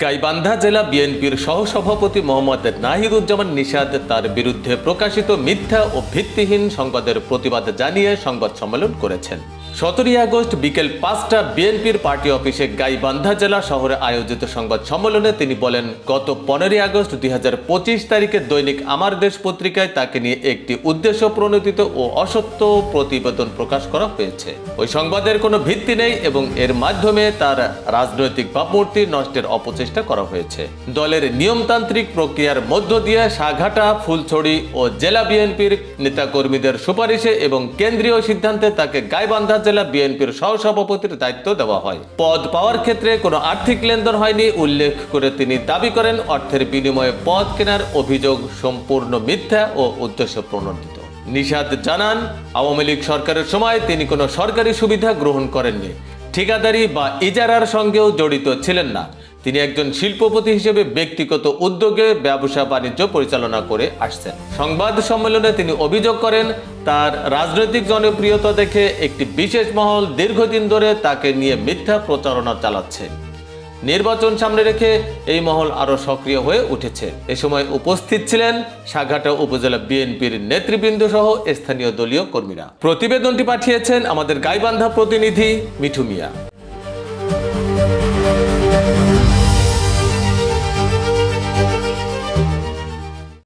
গাইবান্ধা জেলা বিএনপির সহসভাপতি মোহাম্মদ নাহিদুজ্জামান নিশাদ তার বিরুদ্ধে প্রকাশিত মিথ্যা ও ভিত্তিহীন সংবাদের প্রতিবাদ জানিয়ে সংবাদ সম্মেলন করেছেন। 17 আগস্ট বিকেল 5টা বিএনপির পার্টি অফিসে গাইবান্ধা জেলা শহরে আয়োজিত সংবাদ সম্মেলনে তিনি বলেন, গত 15 আগস্ট 2025 তারিখে দৈনিক আমার দেশ পত্রিকায় তাকে নিয়ে একটি উদ্দেশ্য প্রণোদিত ও অসত্য প্রতিবেদন প্রকাশ করা হয়েছে। ওই সংবাদের কোনো ভিত্তি নেই এবং এর মাধ্যমে তার রাজনৈতিক ভাবমূর্তি নষ্টের অপচেষ্টা করা হয়েছে। দলের নিয়মতান্ত্রিক প্রক্রিয়ার মধ্য দিয়ে সাঘাটা, ফুলছড়ি ও জেলা বিএনপির নেতাকর্মীদের সুপারিশে এবং কেন্দ্রীয় সিদ্ধান্তে তাকে গাইবান্ধা জেলা বিএনপির সহসভাপতির দায়িত্ব দেওয়া হয়। পদ পাওয়ার ক্ষেত্রে কোনো আর্থিক লেনদেন হয়নি উল্লেখ করে তিনি দাবি করেন, অর্থের বিনিময়ে পদ কেনার অভিযোগ সম্পূর্ণ মিথ্যা ও উদ্দেশ্য প্রণোদিত। নিশাদ জানান, আওয়ামী লীগ সরকারের সময় তিনি কোনো সরকারি সুবিধা গ্রহণ করেননি, ঠিকাদারি বা ইজারার সঙ্গেও জড়িত ছিলেন না। তিনি একজন শিল্পপতি হিসেবে ব্যক্তিগত উদ্যোগে ব্যবসা বাণিজ্য পরিচালনা করে আসছেন। সংবাদ সম্মেলনে তিনি অভিযোগ করেন, তার রাজনৈতিক জনপ্রিয়তা দেখে একটি বিশেষ মহল দীর্ঘদিন ধরে তাকে নিয়ে মিথ্যা প্রচারণা চালাচ্ছে। নির্বাচন সামনে রেখে এই মহল আরো সক্রিয় হয়ে উঠেছে। এ সময় উপস্থিত ছিলেন সাঘাটা উপজেলা বিএনপির নেতৃবৃন্দ সহ স্থানীয় দলীয় কর্মীরা। প্রতিবেদনটি পাঠিয়েছেন আমাদের গাইবান্ধা প্রতিনিধি মিঠু মিয়া।